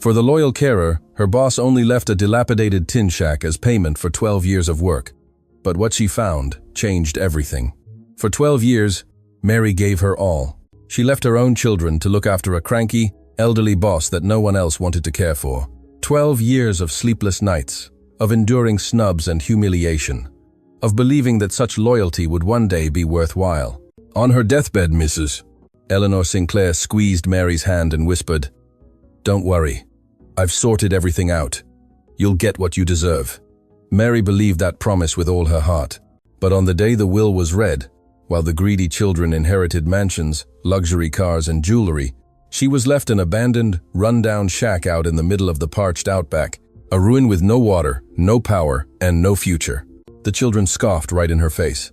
For the loyal carer, her boss only left a dilapidated tin shack as payment for 12 years of work. But what she found changed everything. For 12 years, Mary gave her all. She left her own children to look after a cranky, elderly boss that no one else wanted to care for. 12 years of sleepless nights, of enduring snubs and humiliation, of believing that such loyalty would one day be worthwhile. On her deathbed, Mrs. Eleanor Sinclair squeezed Mary's hand and whispered, "Don't worry. I've sorted everything out. You'll get what you deserve." Mary believed that promise with all her heart. But on the day the will was read, while the greedy children inherited mansions, luxury cars, and jewelry, she was left an abandoned, run-down shack out in the middle of the parched outback, a ruin with no water, no power, and no future. The children scoffed right in her face.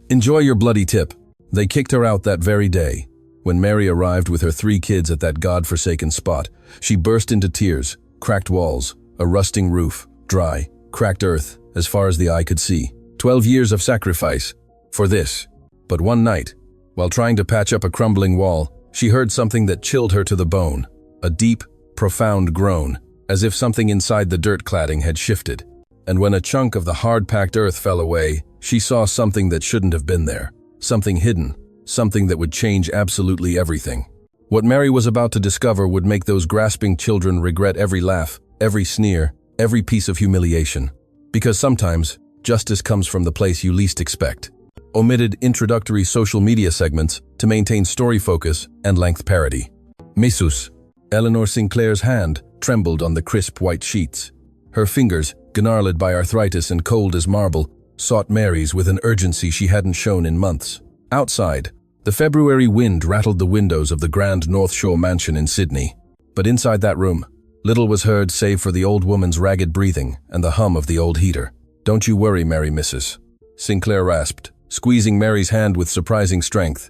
"Enjoy your bloody tip." They kicked her out that very day. When Mary arrived with her 3 kids at that god-forsaken spot, she burst into tears. Cracked walls, a rusting roof, dry, cracked earth as far as the eye could see. 12 years of sacrifice for this. But one night, while trying to patch up a crumbling wall, she heard something that chilled her to the bone. A deep, profound groan, as if something inside the dirt cladding had shifted. And when a chunk of the hard-packed earth fell away, she saw something that shouldn't have been there. Something hidden, something that would change absolutely everything. What Mary was about to discover would make those grasping children regret every laugh, every sneer, every piece of humiliation. Because sometimes, justice comes from the place you least expect. Omitted introductory social media segments to maintain story focus and length parity. Mrs. Eleanor Sinclair's hand trembled on the crisp white sheets. Her fingers, gnarled by arthritis and cold as marble, sought Mary's with an urgency she hadn't shown in months. Outside, the February wind rattled the windows of the grand North Shore mansion in Sydney. But inside that room, little was heard save for the old woman's ragged breathing and the hum of the old heater. "Don't you worry, Mary, Mrs. Sinclair rasped, squeezing Mary's hand with surprising strength.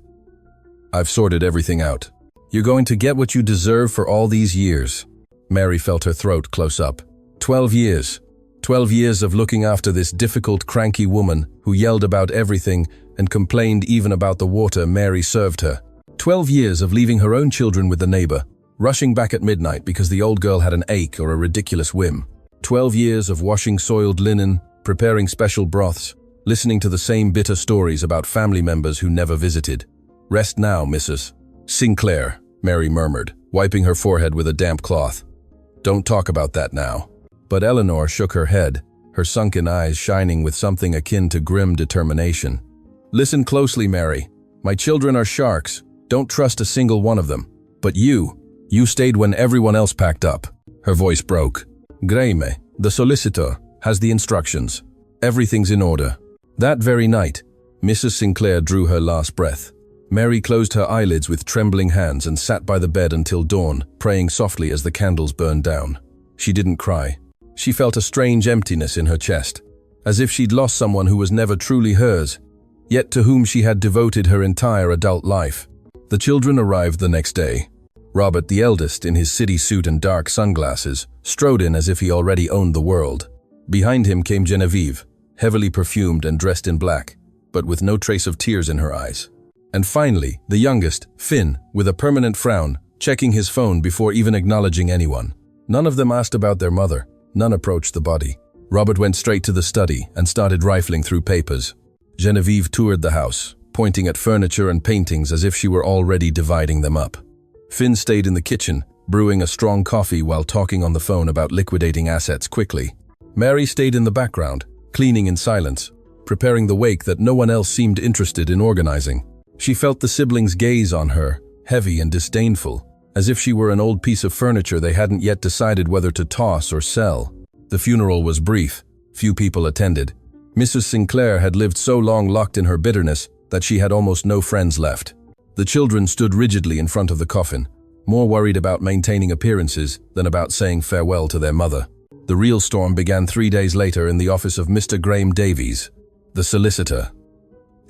"I've sorted everything out. You're going to get what you deserve for all these years." Mary felt her throat close up. 12 years. 12 years of looking after this difficult, cranky woman who yelled about everything and complained even about the water Mary served her. 12 years of leaving her own children with the neighbor, rushing back at midnight because the old girl had an ache or a ridiculous whim. 12 years of washing soiled linen, preparing special broths, listening to the same bitter stories about family members who never visited. "Rest now, Mrs. Sinclair," Mary murmured, wiping her forehead with a damp cloth. "Don't talk about that now." But Eleanor shook her head, her sunken eyes shining with something akin to grim determination. "Listen closely, Mary. My children are sharks. Don't trust a single one of them. But you stayed when everyone else packed up." Her voice broke. "Graeme, the solicitor, has the instructions. Everything's in order." That very night, Mrs. Sinclair drew her last breath. Mary closed her eyelids with trembling hands and sat by the bed until dawn, praying softly as the candles burned down. She didn't cry. She felt a strange emptiness in her chest, as if she'd lost someone who was never truly hers, yet to whom she had devoted her entire adult life. The children arrived the next day. Robert, the eldest, in his city suit and dark sunglasses, strode in as if he already owned the world. Behind him came Genevieve, heavily perfumed and dressed in black, but with no trace of tears in her eyes. And finally, the youngest, Finn, with a permanent frown, checking his phone before even acknowledging anyone. None of them asked about their mother. None approached the body. Robert went straight to the study and started rifling through papers. Genevieve toured the house, pointing at furniture and paintings as if she were already dividing them up. Finn stayed in the kitchen, brewing a strong coffee while talking on the phone about liquidating assets quickly. Mary stayed in the background, cleaning in silence, preparing the wake that no one else seemed interested in organizing. She felt the siblings' gaze on her, heavy and disdainful, as if she were an old piece of furniture they hadn't yet decided whether to toss or sell. The funeral was brief. Few people attended. Mrs. Sinclair had lived so long locked in her bitterness that she had almost no friends left. The children stood rigidly in front of the coffin, more worried about maintaining appearances than about saying farewell to their mother. The real storm began 3 days later in the office of Mr. Graeme Davies, the solicitor.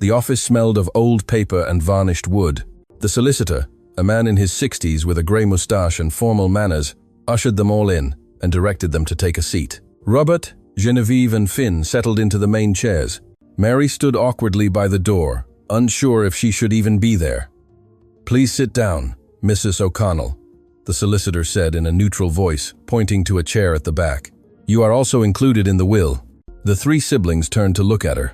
The office smelled of old paper and varnished wood. The solicitor, a man in his 60s with a grey moustache and formal manners, ushered them all in and directed them to take a seat. Robert, Genevieve and Finn settled into the main chairs. Mary stood awkwardly by the door, unsure if she should even be there. "Please sit down, Mrs. O'Connell," the solicitor said in a neutral voice, pointing to a chair at the back. "You are also included in the will." The three siblings turned to look at her.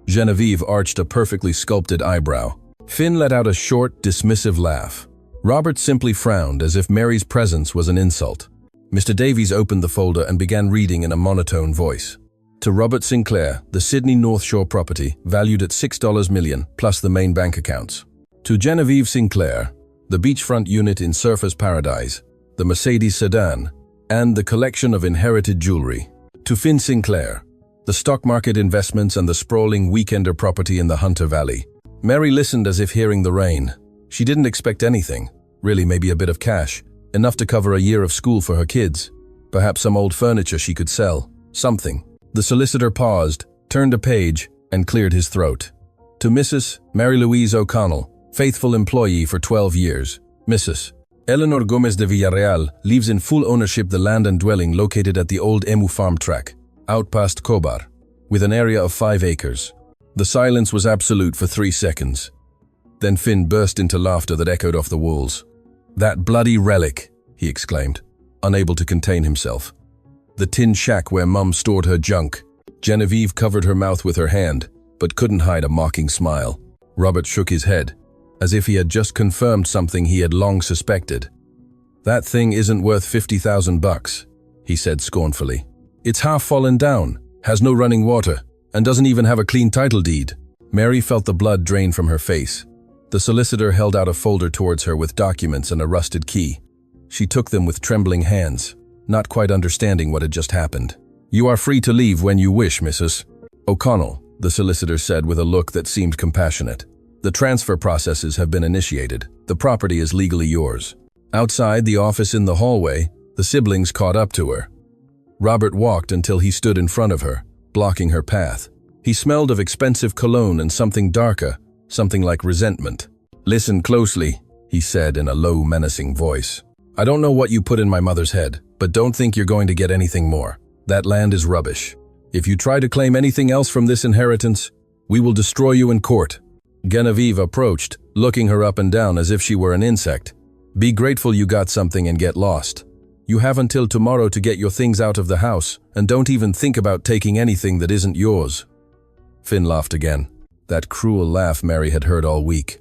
Genevieve arched a perfectly sculpted eyebrow. Finn let out a short, dismissive laugh. Robert simply frowned as if Mary's presence was an insult. Mr. Davies opened the folder and began reading in a monotone voice. To Robert Sinclair, the Sydney North Shore property, valued at $6 million, plus the main bank accounts. To Genevieve Sinclair, the beachfront unit in Surfers Paradise, the Mercedes sedan, and the collection of inherited jewelry. To Finn Sinclair, the stock market investments and the sprawling weekender property in the Hunter Valley. Mary listened as if hearing the rain. She didn't expect anything, really maybe a bit of cash, enough to cover a year of school for her kids. Perhaps some old furniture she could sell, something. The solicitor paused, turned a page, and cleared his throat. To Mrs. Mary Louise O'Connell, faithful employee for 12 years. Mrs. Eleanor Gomez de Villarreal leaves in full ownership the land and dwelling located at the old Emu farm track, out past Cobar, with an area of 5 acres. The silence was absolute for 3 seconds. Then Finn burst into laughter that echoed off the walls. "That bloody relic," he exclaimed, unable to contain himself. The tin shack where Mum stored her junk. Genevieve covered her mouth with her hand, but couldn't hide a mocking smile. Robert shook his head, as if he had just confirmed something he had long suspected. "That thing isn't worth $50,000, he said scornfully. "It's half fallen down, has no running water, and doesn't even have a clean title deed." Mary felt the blood drain from her face. The solicitor held out a folder towards her with documents and a rusted key. She took them with trembling hands, not quite understanding what had just happened. "You are free to leave when you wish, Mrs. O'Connell," the solicitor said with a look that seemed compassionate. "The transfer processes have been initiated. The property is legally yours." Outside the office in the hallway, the siblings caught up to her. Robert walked until he stood in front of her, blocking her path. He smelled of expensive cologne and something darker, something like resentment. "Listen closely," he said in a low, menacing voice. "I don't know what you put in my mother's head, but don't think you're going to get anything more. That land is rubbish. If you try to claim anything else from this inheritance, we will destroy you in court." Genevieve approached, looking her up and down as if she were an insect. "Be grateful you got something and get lost. You have until tomorrow to get your things out of the house, and don't even think about taking anything that isn't yours." Finn laughed again, that cruel laugh Mary had heard all week.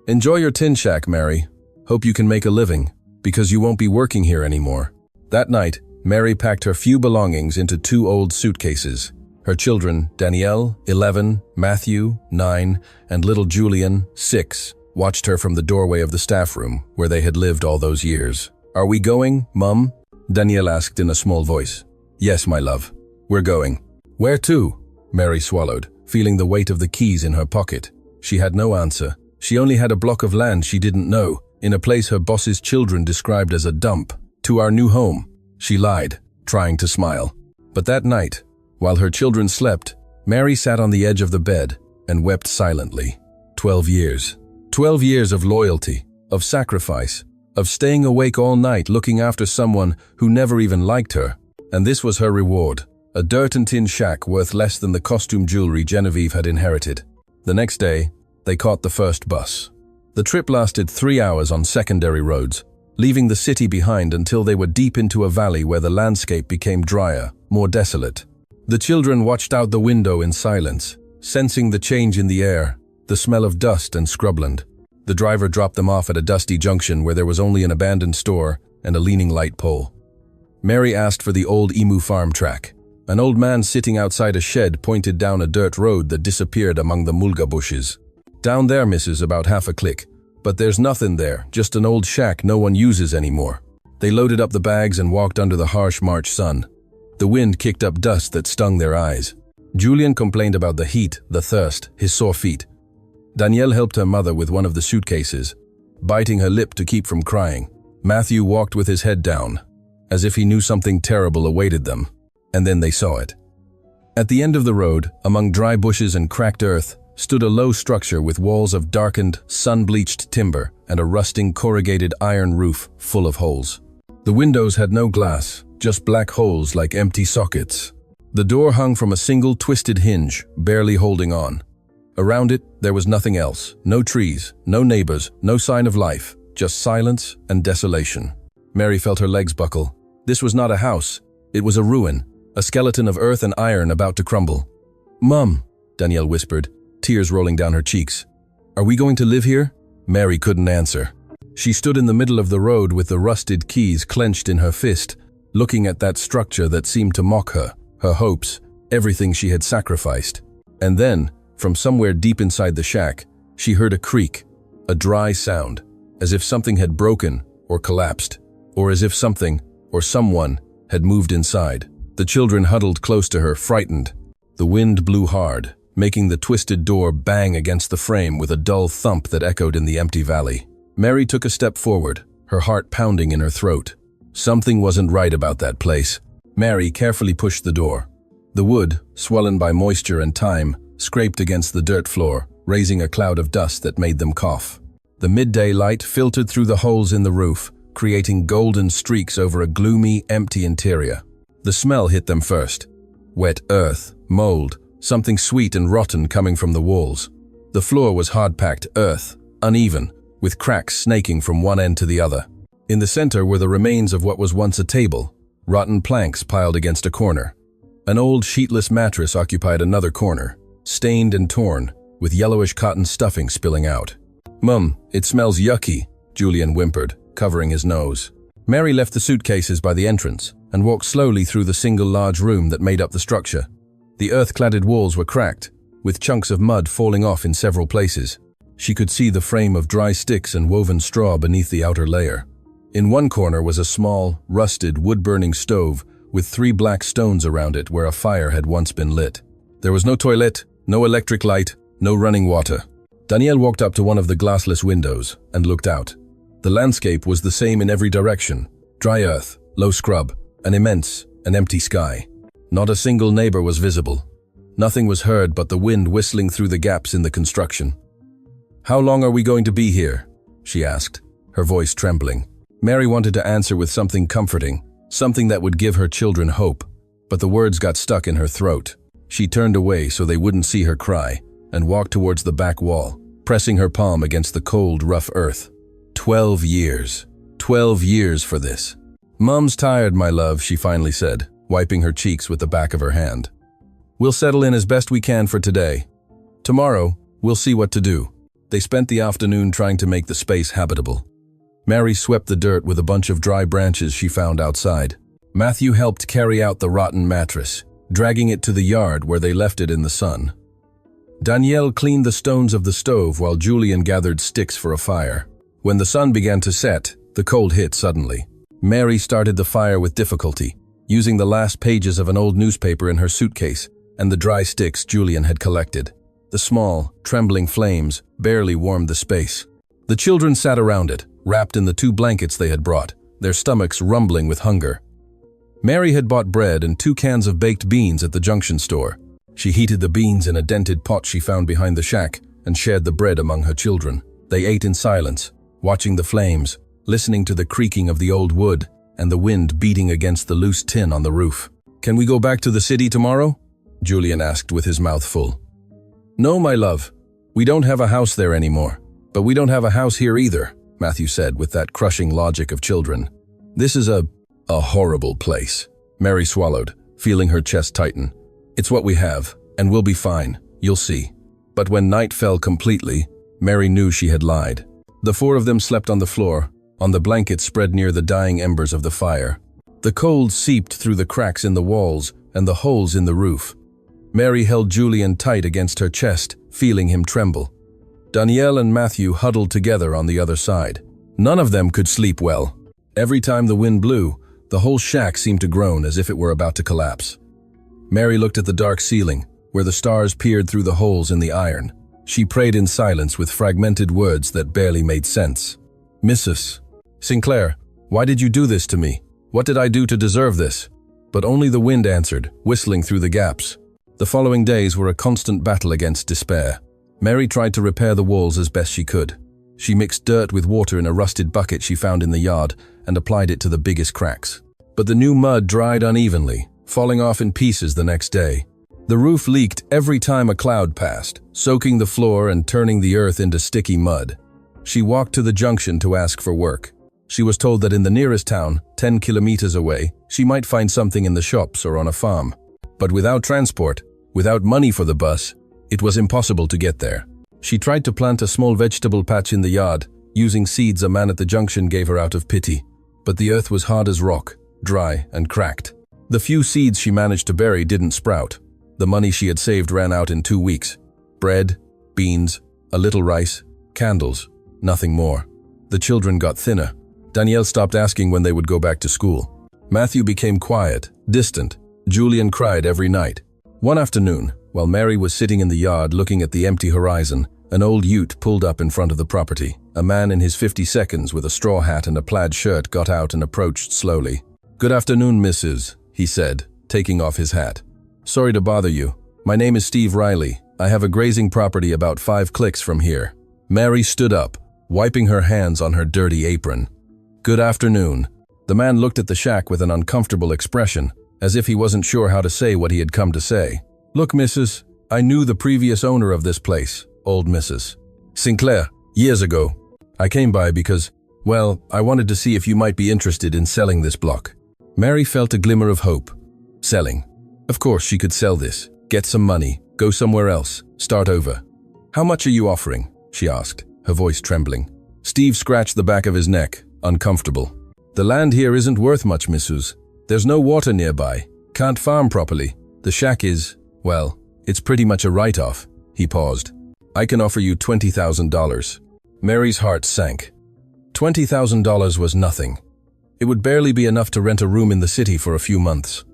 "Enjoy your tin shack, Mary. Hope you can make a living, because you won't be working here anymore." That night, Mary packed her few belongings into 2 old suitcases. Her children, Danielle, 11, Matthew, 9, and little Julian, 6, watched her from the doorway of the staff room, where they had lived all those years. "Are we going, Mum?" Danielle asked in a small voice. "Yes, my love. We're going." "Where to?" Mary swallowed, feeling the weight of the keys in her pocket. She had no answer. She only had a block of land she didn't know, in a place her boss's children described as a dump. "To our new home," she lied, trying to smile. But that night, while her children slept, Mary sat on the edge of the bed and wept silently. 12 years. 12 years of loyalty, of sacrifice, of staying awake all night looking after someone who never even liked her. And this was her reward, a dirt and tin shack worth less than the costume jewelry Genevieve had inherited. The next day, they caught the first bus. The trip lasted 3 hours on secondary roads, leaving the city behind until they were deep into a valley where the landscape became drier, more desolate. The children watched out the window in silence, sensing the change in the air, the smell of dust and scrubland. The driver dropped them off at a dusty junction where there was only an abandoned store and a leaning light pole. Mary asked for the old Emu farm track. An old man sitting outside a shed pointed down a dirt road that disappeared among the mulga bushes. "Down there, missus, about half a click. But there's nothing there, just an old shack no one uses anymore." They loaded up the bags and walked under the harsh March sun. The wind kicked up dust that stung their eyes. Julian complained about the heat, the thirst, his sore feet. Danielle helped her mother with one of the suitcases, biting her lip to keep from crying. Matthew walked with his head down, as if he knew something terrible awaited them, and then they saw it. At the end of the road, among dry bushes and cracked earth, stood a low structure with walls of darkened, sun-bleached timber and a rusting corrugated iron roof full of holes. The windows had no glass, just black holes like empty sockets. The door hung from a single twisted hinge, barely holding on. Around it, there was nothing else. No trees, no neighbors, no sign of life, just silence and desolation. Mary felt her legs buckle. This was not a house. It was a ruin, a skeleton of earth and iron about to crumble. "Mum," Danielle whispered, tears rolling down her cheeks. "Are we going to live here?" Mary couldn't answer. She stood in the middle of the road with the rusted keys clenched in her fist, looking at that structure that seemed to mock her hopes, everything she had sacrificed. And then, from somewhere deep inside the shack, she heard a creak, a dry sound, as if something had broken or collapsed, or as if something or someone had moved inside. The children huddled close to her, frightened. The wind blew hard, making the twisted door bang against the frame with a dull thump that echoed in the empty valley. Mary took a step forward, her heart pounding in her throat. Something wasn't right about that place. Mary carefully pushed the door. The wood, swollen by moisture and time, scraped against the dirt floor, raising a cloud of dust that made them cough. The midday light filtered through the holes in the roof, creating golden streaks over a gloomy, empty interior. The smell hit them first. Wet earth, mold, something sweet and rotten coming from the walls. The floor was hard-packed earth, uneven, with cracks snaking from one end to the other. In the center were the remains of what was once a table, rotten planks piled against a corner. An old sheetless mattress occupied another corner, stained and torn, with yellowish cotton stuffing spilling out. "Mum, it smells yucky," Julian whimpered, covering his nose. Mary left the suitcases by the entrance and walked slowly through the single large room that made up the structure. The earth-cladded walls were cracked, with chunks of mud falling off in several places. She could see the frame of dry sticks and woven straw beneath the outer layer. In one corner was a small, rusted, wood-burning stove with 3 black stones around it where a fire had once been lit. There was no toilet, no electric light, no running water. Danielle walked up to one of the glassless windows and looked out. The landscape was the same in every direction. Dry earth, low scrub, an immense and empty sky. Not a single neighbor was visible. Nothing was heard but the wind whistling through the gaps in the construction. "How long are we going to be here?" she asked, her voice trembling. Mary wanted to answer with something comforting, something that would give her children hope, but the words got stuck in her throat. She turned away so they wouldn't see her cry, and walked towards the back wall, pressing her palm against the cold, rough earth. 12 years. 12 years for this. "Mum's tired, my love," she finally said, wiping her cheeks with the back of her hand. "We'll settle in as best we can for today. Tomorrow, we'll see what to do." They spent the afternoon trying to make the space habitable. Mary swept the dirt with a bunch of dry branches she found outside. Matthew helped carry out the rotten mattress, dragging it to the yard where they left it in the sun. Danielle cleaned the stones of the stove while Julian gathered sticks for a fire. When the sun began to set, the cold hit suddenly. Mary started the fire with difficulty, using the last pages of an old newspaper in her suitcase and the dry sticks Julian had collected. The small, trembling flames barely warmed the space. The children sat around it, wrapped in the 2 blankets they had brought, their stomachs rumbling with hunger. Mary had bought bread and 2 cans of baked beans at the junction store. She heated the beans in a dented pot she found behind the shack and shared the bread among her children. They ate in silence, watching the flames, listening to the creaking of the old wood and the wind beating against the loose tin on the roof. "Can we go back to the city tomorrow?" Julian asked with his mouth full. "No, my love. We don't have a house there anymore. But we don't have a house here either," Matthew said with that crushing logic of children. "This is a horrible place." Mary swallowed, feeling her chest tighten. "It's what we have, and we'll be fine, you'll see." But when night fell completely, Mary knew she had lied. The 4 of them slept on the floor, on the blankets spread near the dying embers of the fire. The cold seeped through the cracks in the walls and the holes in the roof. Mary held Julian tight against her chest, feeling him tremble. Danielle and Matthew huddled together on the other side. None of them could sleep well. Every time the wind blew, the whole shack seemed to groan as if it were about to collapse. Mary looked at the dark ceiling, where the stars peered through the holes in the iron. She prayed in silence with fragmented words that barely made sense. "Mrs. Sinclair, why did you do this to me? What did I do to deserve this?" But only the wind answered, whistling through the gaps. The following days were a constant battle against despair. Mary tried to repair the walls as best she could. She mixed dirt with water in a rusted bucket she found in the yard and applied it to the biggest cracks. But the new mud dried unevenly, falling off in pieces the next day. The roof leaked every time a cloud passed, soaking the floor and turning the earth into sticky mud. She walked to the junction to ask for work. She was told that in the nearest town, 10 kilometers away, she might find something in the shops or on a farm. But without transport, without money for the bus, it was impossible to get there. She tried to plant a small vegetable patch in the yard, using seeds a man at the junction gave her out of pity. But the earth was hard as rock, dry and cracked. The few seeds she managed to bury didn't sprout. The money she had saved ran out in 2 weeks. Bread, beans, a little rice, candles, nothing more. The children got thinner. Danielle stopped asking when they would go back to school. Matthew became quiet, distant. Julian cried every night. One afternoon, while Mary was sitting in the yard looking at the empty horizon, an old ute pulled up in front of the property. A man in his 52nds with a straw hat and a plaid shirt got out and approached slowly. "Good afternoon, Mrs.," he said, taking off his hat. "Sorry to bother you. My name is Steve Riley. I have a grazing property about 5 clicks from here." Mary stood up, wiping her hands on her dirty apron. "Good afternoon." The man looked at the shack with an uncomfortable expression, as if he wasn't sure how to say what he had come to say. "Look, Mrs., I knew the previous owner of this place, old Mrs. Sinclair, years ago. I came by because, well, I wanted to see if you might be interested in selling this block." Mary felt a glimmer of hope. Selling. Of course she could sell this, get some money, go somewhere else, start over. "How much are you offering?" she asked, her voice trembling. Steve scratched the back of his neck, uncomfortable. "The land here isn't worth much, Mrs. There's no water nearby, can't farm properly. The shack is, well, it's pretty much a write-off." He paused. "I can offer you $20,000. Mary's heart sank. $20,000 was nothing. It would barely be enough to rent a room in the city for a few months.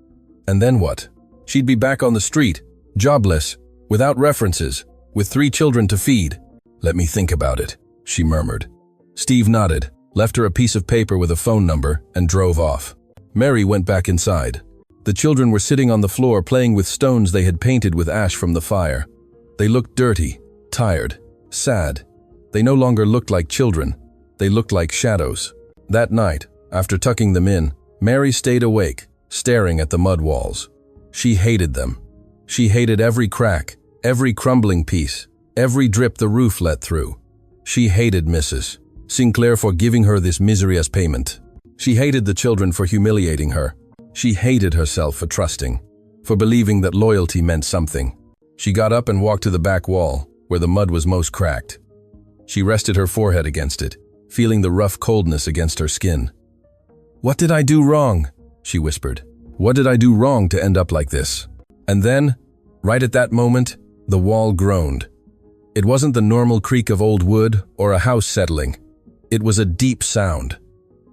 And then what? She'd be back on the street, jobless, without references, with 3 children to feed. "Let me think about it," she murmured. Steve nodded, left her a piece of paper with a phone number, and drove off. Mary went back inside. The children were sitting on the floor playing with stones they had painted with ash from the fire. They looked dirty, tired, sad. They no longer looked like children. They looked like shadows. That night, after tucking them in, Mary stayed awake, staring at the mud walls. She hated them. She hated every crack, every crumbling piece, every drip the roof let through. She hated Mrs. Sinclair for giving her this misery as payment. She hated the children for humiliating her. She hated herself for trusting, for believing that loyalty meant something. She got up and walked to the back wall, where the mud was most cracked. She rested her forehead against it, feeling the rough coldness against her skin. "What did I do wrong?" she whispered. "What did I do wrong to end up like this?" And then, right at that moment, the wall groaned. It wasn't the normal creak of old wood or a house settling. It was a deep sound,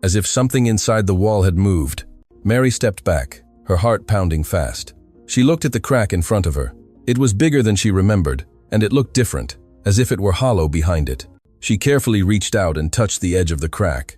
as if something inside the wall had moved. Mary stepped back, her heart pounding fast. She looked at the crack in front of her. It was bigger than she remembered, and it looked different, as if it were hollow behind it. She carefully reached out and touched the edge of the crack.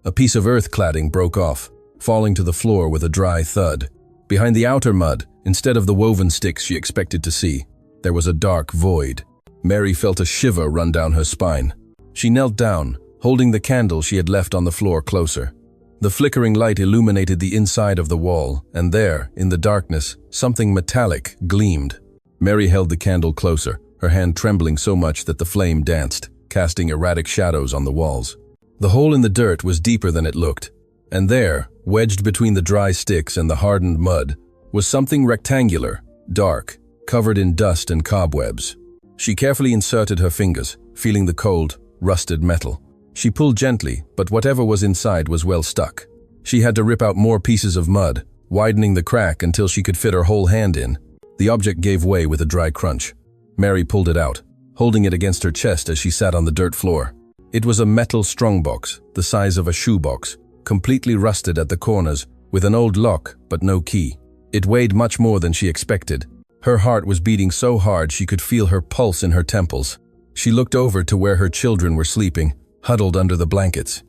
A piece of earth cladding broke off, falling to the floor with a dry thud. Behind the outer mud, instead of the woven sticks she expected to see, there was a dark void. Mary felt a shiver run down her spine. She knelt down, holding the candle she had left on the floor closer. The flickering light illuminated the inside of the wall, and there, in the darkness, something metallic gleamed. Mary held the candle closer, her hand trembling so much that the flame danced, casting erratic shadows on the walls. The hole in the dirt was deeper than it looked, and there, wedged between the dry sticks and the hardened mud, was something rectangular, dark, covered in dust and cobwebs. She carefully inserted her fingers, feeling the cold, rusted metal. She pulled gently, but whatever was inside was well stuck. She had to rip out more pieces of mud, widening the crack until she could fit her whole hand in. The object gave way with a dry crunch. Mary pulled it out, holding it against her chest as she sat on the dirt floor. It was a metal strongbox, the size of a shoebox, completely rusted at the corners, with an old lock but no key. It weighed much more than she expected. Her heart was beating so hard she could feel her pulse in her temples. She looked over to where her children were sleeping, huddled under the blankets.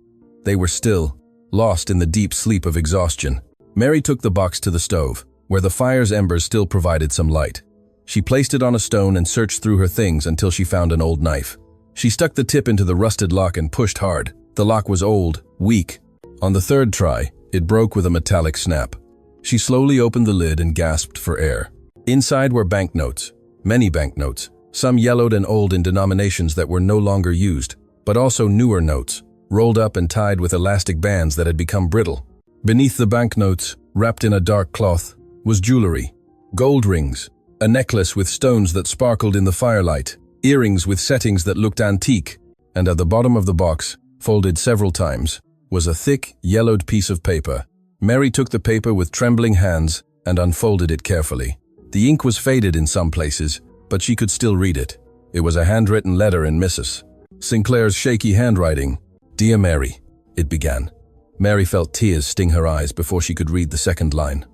They were still, lost in the deep sleep of exhaustion. Mary took the box to the stove, where the fire's embers still provided some light. She placed it on a stone and searched through her things until she found an old knife. She stuck the tip into the rusted lock and pushed hard. The lock was old, weak. On the third try, it broke with a metallic snap. She slowly opened the lid and gasped for air. Inside were banknotes, many banknotes, some yellowed and old in denominations that were no longer used, but also newer notes, rolled up and tied with elastic bands that had become brittle. Beneath the banknotes, wrapped in a dark cloth, was jewelry. Gold rings, a necklace with stones that sparkled in the firelight, earrings with settings that looked antique, and at the bottom of the box, folded several times, was a thick, yellowed piece of paper. Mary took the paper with trembling hands and unfolded it carefully. The ink was faded in some places, but she could still read it. It was a handwritten letter in Mrs. Sinclair's shaky handwriting. "Dear Mary," it began. Mary felt tears sting her eyes before she could read the second line.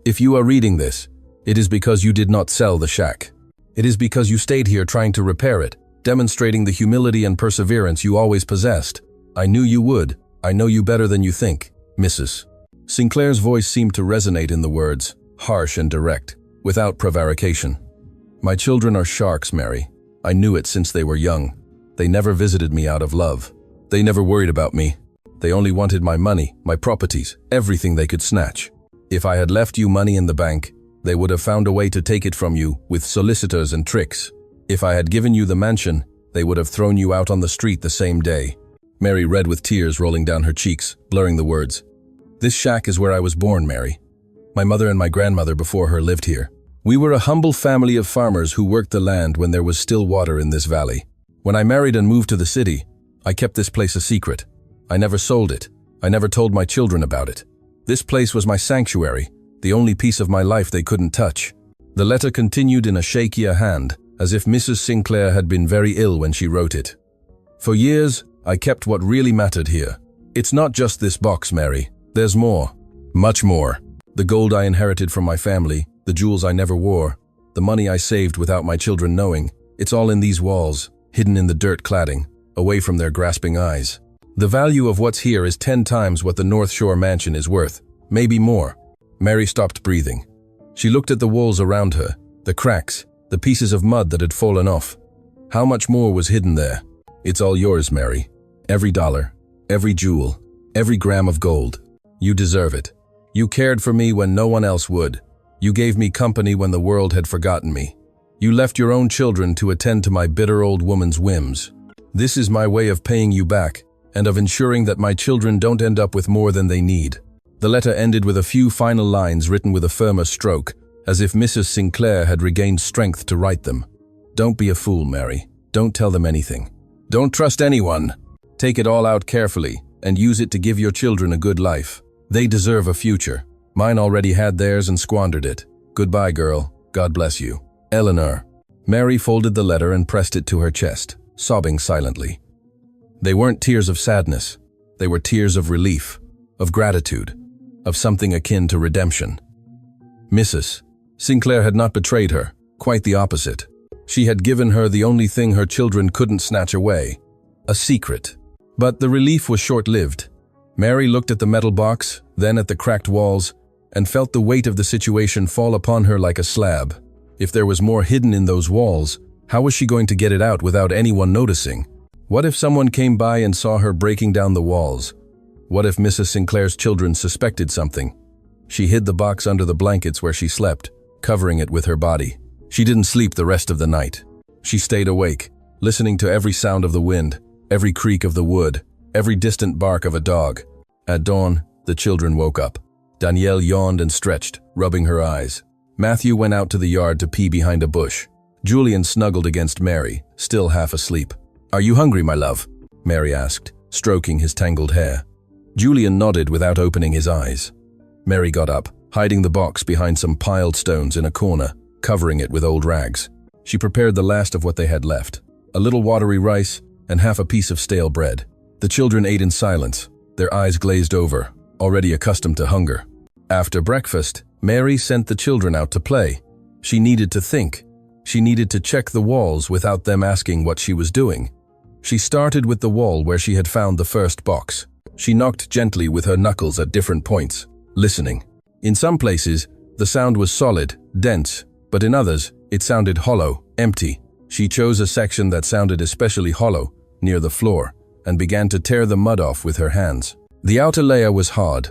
"If you are reading this, it is because you did not sell the shack. It is because you stayed here trying to repair it, demonstrating the humility and perseverance you always possessed. I knew you would. I know you better than you think, Mrs." Sinclair's voice seemed to resonate in the words, harsh and direct, without prevarication. "My children are sharks, Mary. I knew it since they were young. They never visited me out of love. They never worried about me. They only wanted my money, my properties, everything they could snatch. If I had left you money in the bank, they would have found a way to take it from you with solicitors and tricks. If I had given you the mansion, they would have thrown you out on the street the same day." Mary read with tears rolling down her cheeks, blurring the words. "This shack is where I was born, Mary. My mother and my grandmother before her lived here. We were a humble family of farmers who worked the land when there was still water in this valley. When I married and moved to the city, I kept this place a secret. I never sold it. I never told my children about it. This place was my sanctuary, the only piece of my life they couldn't touch." The letter continued in a shakier hand, as if Mrs. Sinclair had been very ill when she wrote it. "For years, I kept what really mattered here. It's not just this box, Mary. There's more. Much more. The gold I inherited from my family, the jewels I never wore, the money I saved without my children knowing. It's all in these walls, hidden in the dirt cladding, away from their grasping eyes. The value of what's here is 10 times what the North Shore mansion is worth, maybe more." Mary stopped breathing. She looked at the walls around her, the cracks, the pieces of mud that had fallen off. How much more was hidden there? "It's all yours, Mary. Every dollar, every jewel, every gram of gold. You deserve it. You cared for me when no one else would. You gave me company when the world had forgotten me. You left your own children to attend to my bitter old woman's whims. This is my way of paying you back, and of ensuring that my children don't end up with more than they need." The letter ended with a few final lines written with a firmer stroke, as if Mrs. Sinclair had regained strength to write them. "Don't be a fool, Mary. Don't tell them anything. Don't trust anyone. Take it all out carefully, and use it to give your children a good life. They deserve a future. Mine already had theirs and squandered it. Goodbye, girl. God bless you. Eleanor." Mary folded the letter and pressed it to her chest, sobbing silently. They weren't tears of sadness. They were tears of relief, of gratitude, of something akin to redemption. Mrs. Sinclair had not betrayed her, quite the opposite. She had given her the only thing her children couldn't snatch away, a secret. But the relief was short-lived. Mary looked at the metal box, then at the cracked walls, and felt the weight of the situation fall upon her like a slab. If there was more hidden in those walls, how was she going to get it out without anyone noticing? What if someone came by and saw her breaking down the walls? What if Mrs. Sinclair's children suspected something? She hid the box under the blankets where she slept, covering it with her body. She didn't sleep the rest of the night. She stayed awake, listening to every sound of the wind, every creak of the wood, every distant bark of a dog. At dawn, the children woke up. Danielle yawned and stretched, rubbing her eyes. Matthew went out to the yard to pee behind a bush. Julian snuggled against Mary, still half asleep. "Are you hungry, my love?" Mary asked, stroking his tangled hair. Julian nodded without opening his eyes. Mary got up, hiding the box behind some piled stones in a corner, covering it with old rags. She prepared the last of what they had left, a little watery rice and half a piece of stale bread. The children ate in silence, their eyes glazed over, already accustomed to hunger. After breakfast, Mary sent the children out to play. She needed to think. She needed to check the walls without them asking what she was doing. She started with the wall where she had found the first box. She knocked gently with her knuckles at different points, listening. In some places, the sound was solid, dense, but in others, it sounded hollow, empty. She chose a section that sounded especially hollow, near the floor, and began to tear the mud off with her hands. The outer layer was hard,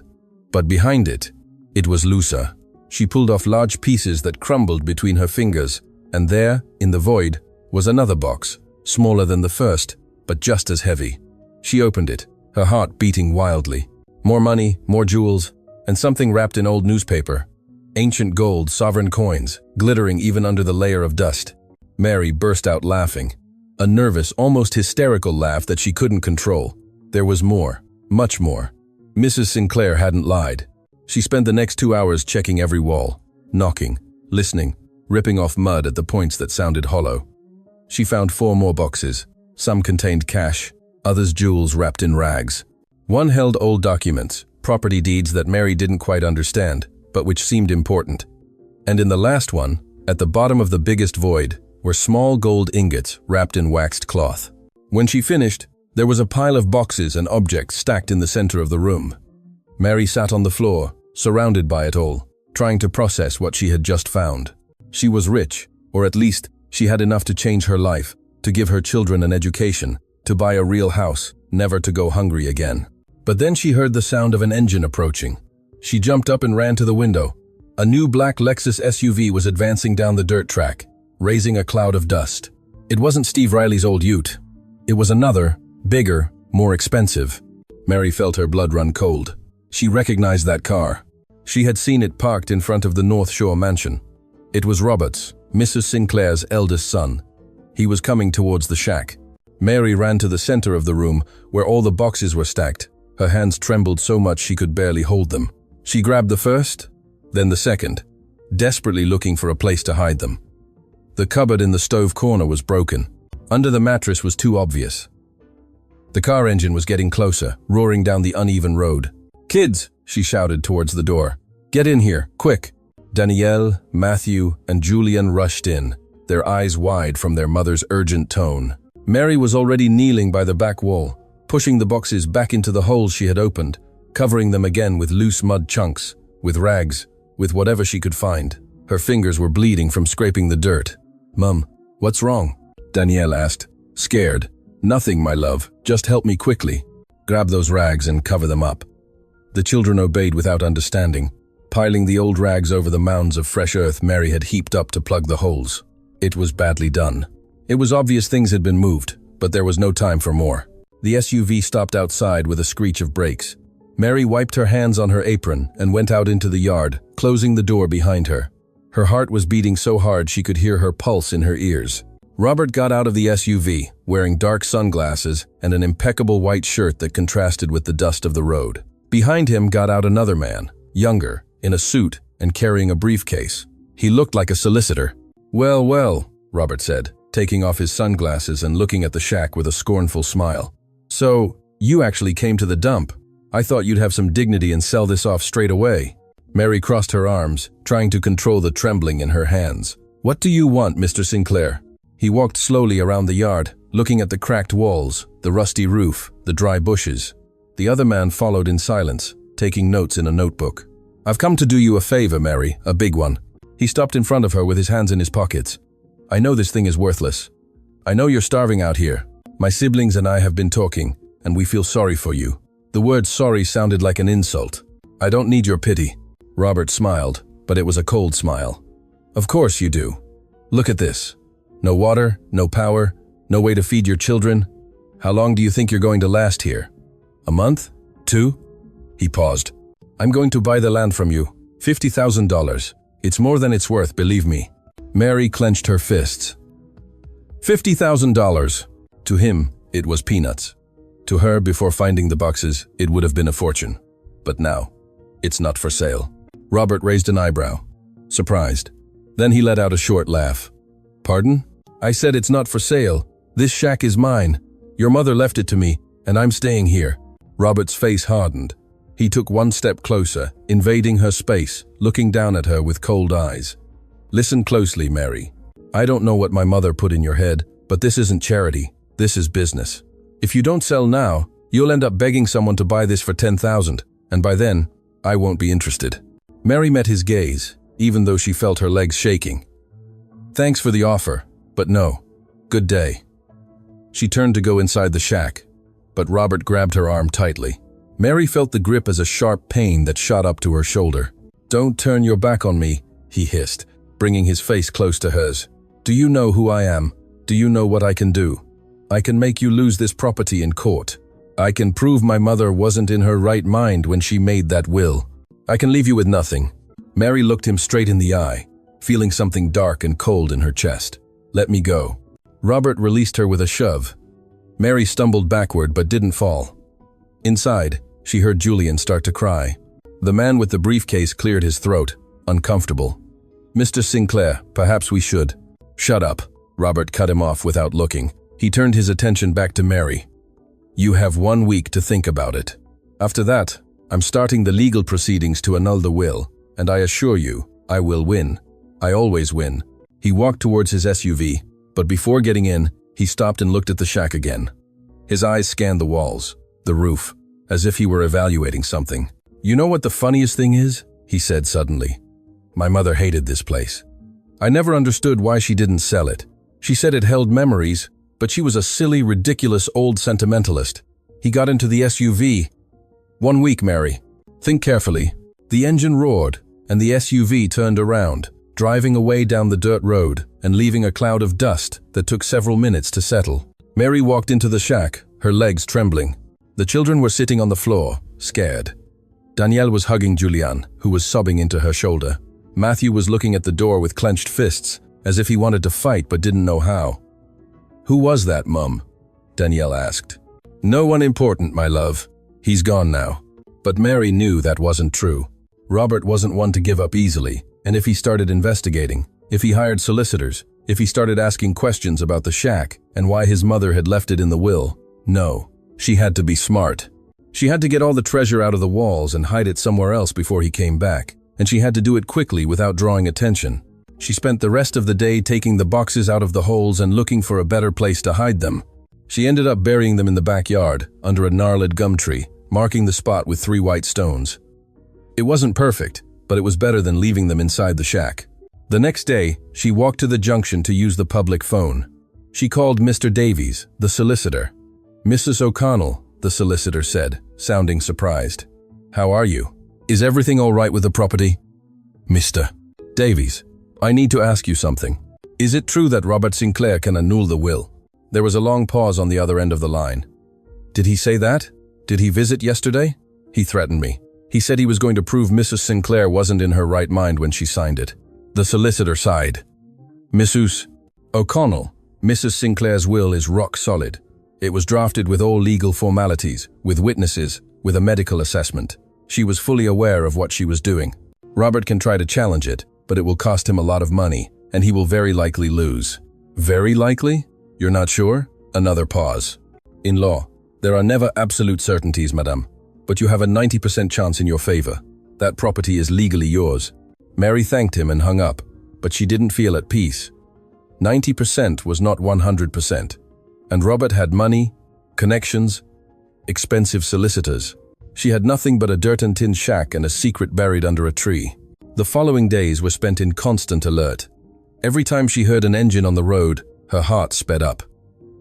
but behind it, it was looser. She pulled off large pieces that crumbled between her fingers, and there, in the void, was another box, smaller than the first, but just as heavy. She opened it, her heart beating wildly. More money, more jewels, and something wrapped in old newspaper. Ancient gold, sovereign coins, glittering even under the layer of dust. Mary burst out laughing. A nervous, almost hysterical laugh that she couldn't control. There was more, much more. Mrs. Sinclair hadn't lied. She spent the next 2 hours checking every wall, knocking, listening, ripping off mud at the points that sounded hollow. She found 4 more boxes. Some contained cash, others jewels wrapped in rags. One held old documents, property deeds that Mary didn't quite understand, but which seemed important. And in the last one, at the bottom of the biggest void, were small gold ingots wrapped in waxed cloth. When she finished, there was a pile of boxes and objects stacked in the center of the room. Mary sat on the floor, surrounded by it all, trying to process what she had just found. She was rich, or at least she had enough to change her life, to give her children an education, to buy a real house, never to go hungry again. But then she heard the sound of an engine approaching. She jumped up and ran to the window. A new black Lexus SUV was advancing down the dirt track, raising a cloud of dust. It wasn't Steve Riley's old Ute. It was another, bigger, more expensive. Mary felt her blood run cold. She recognized that car. She had seen it parked in front of the North Shore mansion. It was Robert's, Mrs. Sinclair's eldest son. He was coming towards the shack. Mary ran to the center of the room, where all the boxes were stacked. Her hands trembled so much she could barely hold them. She grabbed the first, then the second, desperately looking for a place to hide them. The cupboard in the stove corner was broken. Under the mattress was too obvious. The car engine was getting closer, roaring down the uneven road. "Kids!" she shouted towards the door. "Get in here, quick!" Danielle, Matthew, and Julian rushed in, their eyes wide from their mother's urgent tone. Mary was already kneeling by the back wall, pushing the boxes back into the holes she had opened, covering them again with loose mud chunks, with rags, with whatever she could find. Her fingers were bleeding from scraping the dirt. "Mum, what's wrong?" Danielle asked, scared. "Nothing, my love. Just help me quickly. Grab those rags and cover them up." The children obeyed without understanding, piling the old rags over the mounds of fresh earth Mary had heaped up to plug the holes. It was badly done. It was obvious things had been moved, but there was no time for more. The SUV stopped outside with a screech of brakes. Mary wiped her hands on her apron and went out into the yard, closing the door behind her. Her heart was beating so hard she could hear her pulse in her ears. Robert got out of the SUV, wearing dark sunglasses and an impeccable white shirt that contrasted with the dust of the road. Behind him got out another man, younger, in a suit and carrying a briefcase. He looked like a solicitor. "Well, well," Robert said, taking off his sunglasses and looking at the shack with a scornful smile. "So, you actually came to the dump. I thought you'd have some dignity and sell this off straight away." Mary crossed her arms, trying to control the trembling in her hands. "What do you want, Mr. Sinclair?" He walked slowly around the yard, looking at the cracked walls, the rusty roof, the dry bushes. The other man followed in silence, taking notes in a notebook. "I've come to do you a favor, Mary, a big one." He stopped in front of her with his hands in his pockets. "I know this thing is worthless. I know you're starving out here. My siblings and I have been talking, and we feel sorry for you." The word sorry sounded like an insult. "I don't need your pity." Robert smiled, but it was a cold smile. "Of course you do. Look at this. No water, no power, no way to feed your children. How long do you think you're going to last here? A month? 2? He paused. "I'm going to buy the land from you. $50,000. It's more than it's worth, believe me." Mary clenched her fists. $50,000. To him, it was peanuts. To her, before finding the boxes, it would have been a fortune. But now, it's not for sale. Robert raised an eyebrow, surprised. Then he let out a short laugh. "Pardon? I said it's not for sale. This shack is mine. Your mother left it to me, and I'm staying here." Robert's face hardened. He took one step closer, invading her space, looking down at her with cold eyes. "Listen closely, Mary. I don't know what my mother put in your head, but this isn't charity. This is business. If you don't sell now, you'll end up begging someone to buy this for $10,000, and by then, I won't be interested." Mary met his gaze, even though she felt her legs shaking. "Thanks for the offer, but no. Good day." She turned to go inside the shack, but Robert grabbed her arm tightly. Mary felt the grip as a sharp pain that shot up to her shoulder. "Don't turn your back on me," he hissed, bringing his face close to hers. "Do you know who I am? Do you know what I can do? I can make you lose this property in court." I can prove my mother wasn't in her right mind when she made that will. I can leave you with nothing." Mary looked him straight in the eye, feeling something dark and cold in her chest. "Let me go." Robert released her with a shove. Mary stumbled backward but didn't fall. Inside, she heard Julian start to cry. The man with the briefcase cleared his throat, uncomfortable. "Mr. Sinclair, perhaps we should." "Shut up." Robert cut him off without looking. He turned his attention back to Mary. "You have 1 week to think about it. After that, I'm starting the legal proceedings to annul the will, and I assure you, I will win. I always win." He walked towards his SUV, but before getting in, he stopped and looked at the shack again. His eyes scanned the walls, the roof, as if he were evaluating something. "You know what the funniest thing is?" he said suddenly. "My mother hated this place. I never understood why she didn't sell it. She said it held memories, but she was a silly, ridiculous old sentimentalist." He got into the SUV. 1 week, Mary. Think carefully." The engine roared, and the SUV turned around, driving away down the dirt road and leaving a cloud of dust that took several minutes to settle. Mary walked into the shack, her legs trembling. The children were sitting on the floor, scared. Danielle was hugging Julian, who was sobbing into her shoulder. Matthew was looking at the door with clenched fists, as if he wanted to fight but didn't know how. "Who was that, Mum?" Danielle asked. "No one important, my love. He's gone now." But Mary knew that wasn't true. Robert wasn't one to give up easily, and if he started investigating, if he hired solicitors, if he started asking questions about the shack and why his mother had left it in the will, no, she had to be smart. She had to get all the treasure out of the walls and hide it somewhere else before he came back, and she had to do it quickly without drawing attention. She spent the rest of the day taking the boxes out of the holes and looking for a better place to hide them. She ended up burying them in the backyard, under a gnarled gum tree, marking the spot with 3 white stones. It wasn't perfect, but it was better than leaving them inside the shack. The next day, she walked to the junction to use the public phone. She called Mr. Davies, the solicitor. "Mrs. O'Connell," the solicitor said, sounding surprised. "How are you? Is everything all right with the property?" "Mr. Davies, I need to ask you something. Is it true that Robert Sinclair can annul the will?" There was a long pause on the other end of the line. "Did he say that? Did he visit yesterday?" "He threatened me. He said he was going to prove Mrs. Sinclair wasn't in her right mind when she signed it." The solicitor sighed. "Mrs. O'Connell, Mrs. Sinclair's will is rock solid. It was drafted with all legal formalities, with witnesses, with a medical assessment. She was fully aware of what she was doing. Robert can try to challenge it, but it will cost him a lot of money, and he will very likely lose." "Very likely? You're not sure?" Another pause. "In law, there are never absolute certainties, madame, but you have a 90% chance in your favor. That property is legally yours." Mary thanked him and hung up, but she didn't feel at peace. 90% was not 100%. And Robert had money, connections, expensive solicitors. She had nothing but a dirt and tin shack and a secret buried under a tree. The following days were spent in constant alert. Every time she heard an engine on the road, her heart sped up.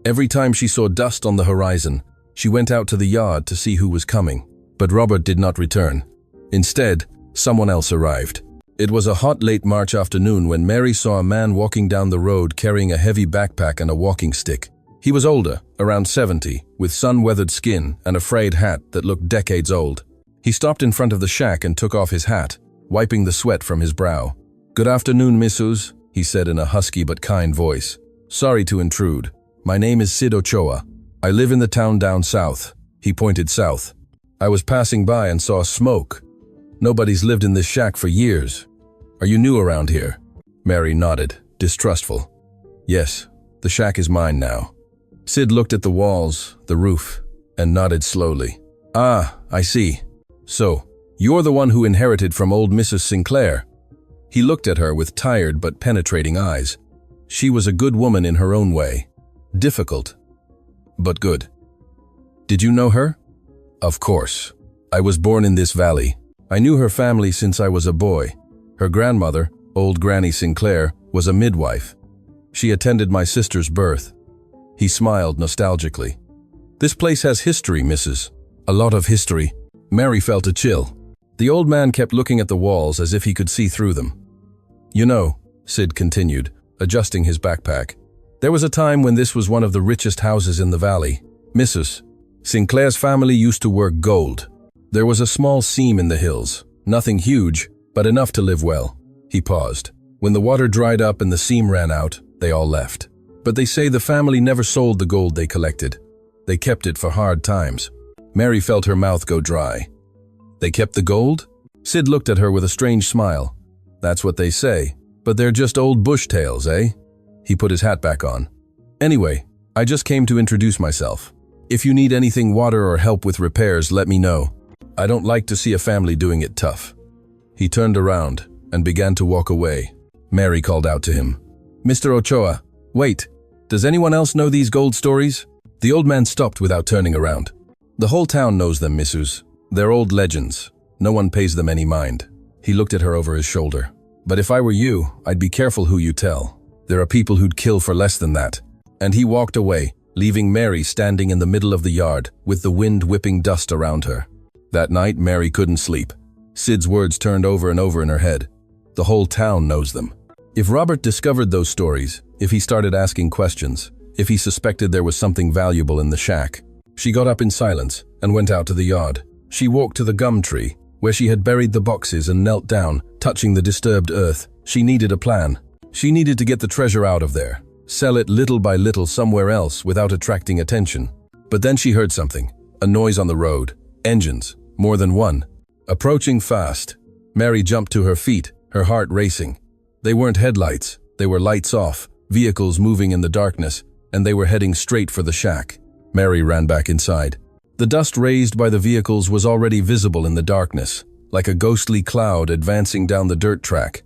Every time she saw dust on the horizon, she went out to the yard to see who was coming. But Robert did not return. Instead, someone else arrived. It was a hot late March afternoon when Mary saw a man walking down the road carrying a heavy backpack and a walking stick. He was older, around 70, with sun-weathered skin and a frayed hat that looked decades old. He stopped in front of the shack and took off his hat, wiping the sweat from his brow. "Good afternoon, Mrs.," he said in a husky but kind voice. "Sorry to intrude. My name is Sid Ochoa. I live in the town down south." He pointed south. "I was passing by and saw smoke. Nobody's lived in this shack for years. Are you new around here?" Mary nodded, distrustful. "Yes, the shack is mine now." Sid looked at the walls, the roof, and nodded slowly. "Ah, I see. So, you're the one who inherited from old Mrs. Sinclair." He looked at her with tired but penetrating eyes. She was a good woman in her own way. Difficult, but good. "Did you know her?" "Of course. I was born in this valley. I knew her family since I was a boy. Her grandmother, old Granny Sinclair, was a midwife. She attended my sister's birth." He smiled nostalgically. "This place has history, Mrs. A lot of history." Mary felt a chill. The old man kept looking at the walls as if he could see through them. "You know," Sid continued, adjusting his backpack, "there was a time when this was one of the richest houses in the valley. Mrs. Sinclair's family used to work gold. There was a small seam in the hills, nothing huge, but enough to live well. He paused. When the water dried up and the seam ran out, they all left. But they say the family never sold the gold they collected. They kept it for hard times. Mary felt her mouth go dry. They kept the gold? Sid looked at her with a strange smile. That's what they say, but they're just old bush tales, eh? He put his hat back on. Anyway, I just came to introduce myself. If you need anything water or help with repairs, let me know. I don't like to see a family doing it tough. He turned around and began to walk away. Mary called out to him. Mr. Ochoa, wait, does anyone else know these gold stories? The old man stopped without turning around. The whole town knows them, Missus. They're old legends. No one pays them any mind. He looked at her over his shoulder. But if I were you, I'd be careful who you tell. There are people who'd kill for less than that. And he walked away, leaving Mary standing in the middle of the yard, with the wind whipping dust around her. That night, Mary couldn't sleep. Sid's words turned over and over in her head. The whole town knows them. If Robert discovered those stories, if he started asking questions, if he suspected there was something valuable in the shack. She got up in silence and went out to the yard. She walked to the gum tree, where she had buried the boxes, and knelt down, touching the disturbed earth. She needed a plan. She needed to get the treasure out of there, sell it little by little somewhere else without attracting attention. But then she heard something, a noise on the road. Engines, more than one. Approaching fast. Mary jumped to her feet, her heart racing. They weren't headlights, they were lights off, vehicles moving in the darkness, and they were heading straight for the shack. Mary ran back inside. The dust raised by the vehicles was already visible in the darkness, like a ghostly cloud advancing down the dirt track.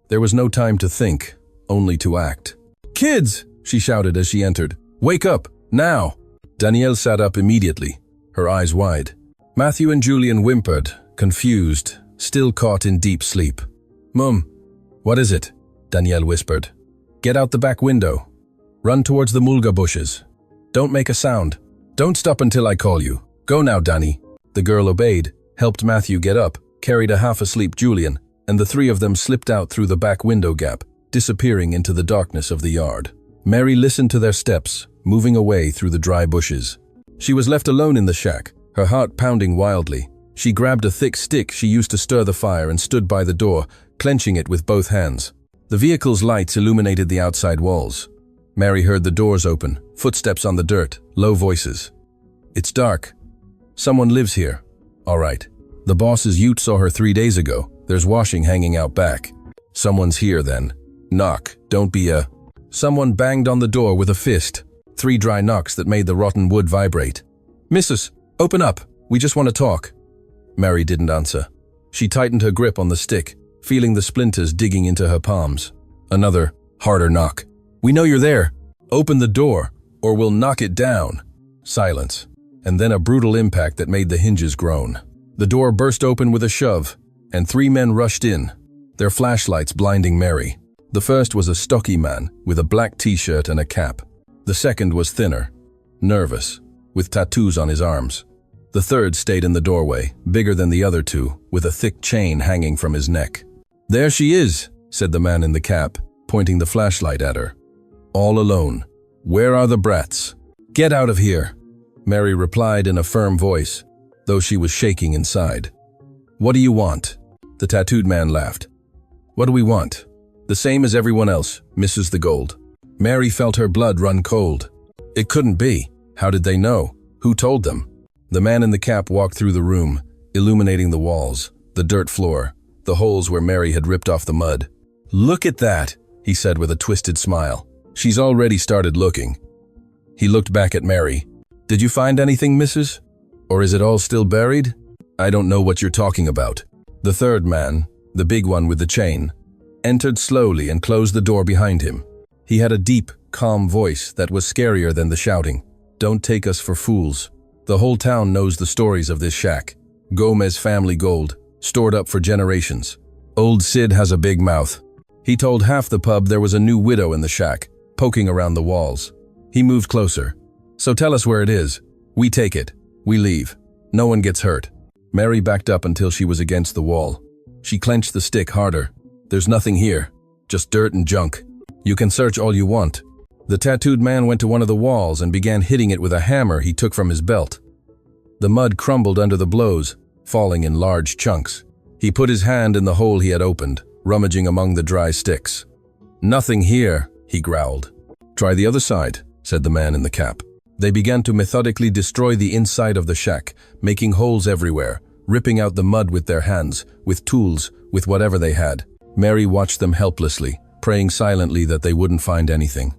There was no time to think, only to act. "Kids!" she shouted as she entered. "Wake up, now!" Danielle sat up immediately, her eyes wide. Matthew and Julian whimpered, confused, still caught in deep sleep. "Mum, what is it?" Danielle whispered. "Get out the back window. Run towards the mulga bushes. Don't make a sound. Don't stop until I call you. Go now, Danny." The girl obeyed, helped Matthew get up, carried a half-asleep Julian, and the three of them slipped out through the back window gap, disappearing into the darkness of the yard. Mary listened to their steps, moving away through the dry bushes. She was left alone in the shack, her heart pounding wildly. She grabbed a thick stick she used to stir the fire and stood by the door, clenching it with both hands. The vehicle's lights illuminated the outside walls. Mary heard the doors open, footsteps on the dirt, low voices. "It's dark. Someone lives here." "All right. The boss's ute saw her 3 days ago. There's washing hanging out back." "Someone's here then. Knock. Don't be a..." Someone banged on the door with a fist. 3 dry knocks that made the rotten wood vibrate. "Missus, open up. We just want to talk." Mary didn't answer. She tightened her grip on the stick, feeling the splinters digging into her palms. Another, harder knock. "We know you're there. Open the door, or we'll knock it down." Silence, and then a brutal impact that made the hinges groan. The door burst open with a shove, and 3 men rushed in, their flashlights blinding Mary. The first was a stocky man with a black t-shirt and a cap. The second was thinner, nervous, with tattoos on his arms. The third stayed in the doorway, bigger than the other 2, with a thick chain hanging from his neck. "There she is," said the man in the cap, pointing the flashlight at her. "All alone. Where are the brats?" "Get out of here," Mary replied in a firm voice, though she was shaking inside. "What do you want?" The tattooed man laughed. "What do we want? The same as everyone else, Mrs. the Gold." Mary felt her blood run cold. It couldn't be. How did they know? Who told them? The man in the cap walked through the room, illuminating the walls, the dirt floor, the holes where Mary had ripped off the mud. "Look at that," he said with a twisted smile. "She's already started looking." He looked back at Mary. "Did you find anything, Mrs.? Or is it all still buried?" "I don't know what you're talking about." The third man, the big one with the chain, entered slowly and closed the door behind him. He had a deep, calm voice that was scarier than the shouting. "Don't take us for fools. The whole town knows the stories of this shack. Gomez family gold, stored up for generations. Old Sid has a big mouth. He told half the pub there was a new widow in the shack, poking around the walls. He moved closer. So tell us where it is. We take it. We leave. No one gets hurt." Mary backed up until she was against the wall. She clenched the stick harder. "There's nothing here. Just dirt and junk. You can search all you want." The tattooed man went to one of the walls and began hitting it with a hammer he took from his belt. The mud crumbled under the blows, falling in large chunks. He put his hand in the hole he had opened, rummaging among the dry sticks. "Nothing here," he growled. "Try the other side," said the man in the cap. They began to methodically destroy the inside of the shack, making holes everywhere, ripping out the mud with their hands, with tools, with whatever they had. Mary watched them helplessly, praying silently that they wouldn't find anything.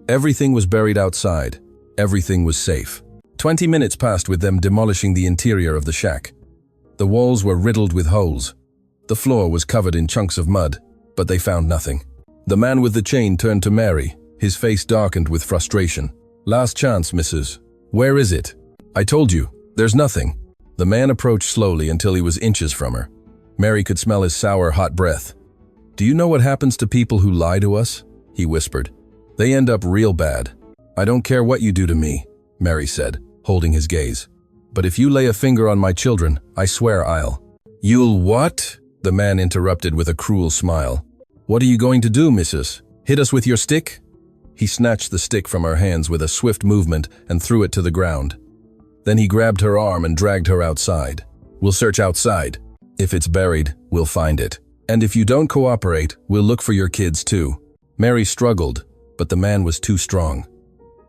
Everything was buried outside. Everything was safe. 20 minutes passed with them demolishing the interior of the shack. The walls were riddled with holes. The floor was covered in chunks of mud, but they found nothing. The man with the chain turned to Mary, his face darkened with frustration. "Last chance, Mrs. Where is it? I told you, there's nothing." The man approached slowly until he was inches from her. Mary could smell his sour, hot breath. "Do you know what happens to people who lie to us?" he whispered. "They end up real bad." "I don't care what you do to me," Mary said, holding his gaze. "But if you lay a finger on my children, I swear I'll." "You'll what?" the man interrupted with a cruel smile. "What are you going to do, Mrs.? Hit us with your stick?" He snatched the stick from her hands with a swift movement and threw it to the ground. Then he grabbed her arm and dragged her outside. "We'll search outside. If it's buried, we'll find it. And if you don't cooperate, we'll look for your kids too." Mary struggled, but the man was too strong.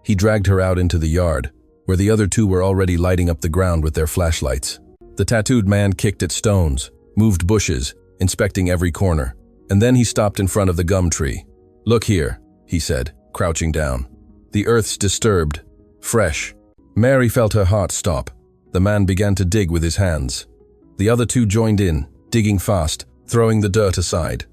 He dragged her out into the yard, where the other two were already lighting up the ground with their flashlights. The tattooed man kicked at stones, moved bushes, inspecting every corner, and then he stopped in front of the gum tree. "Look here," he said, crouching down. "The earth's disturbed, fresh." Mary felt her heart stop. The man began to dig with his hands. The other two joined in, digging fast, throwing the dirt aside.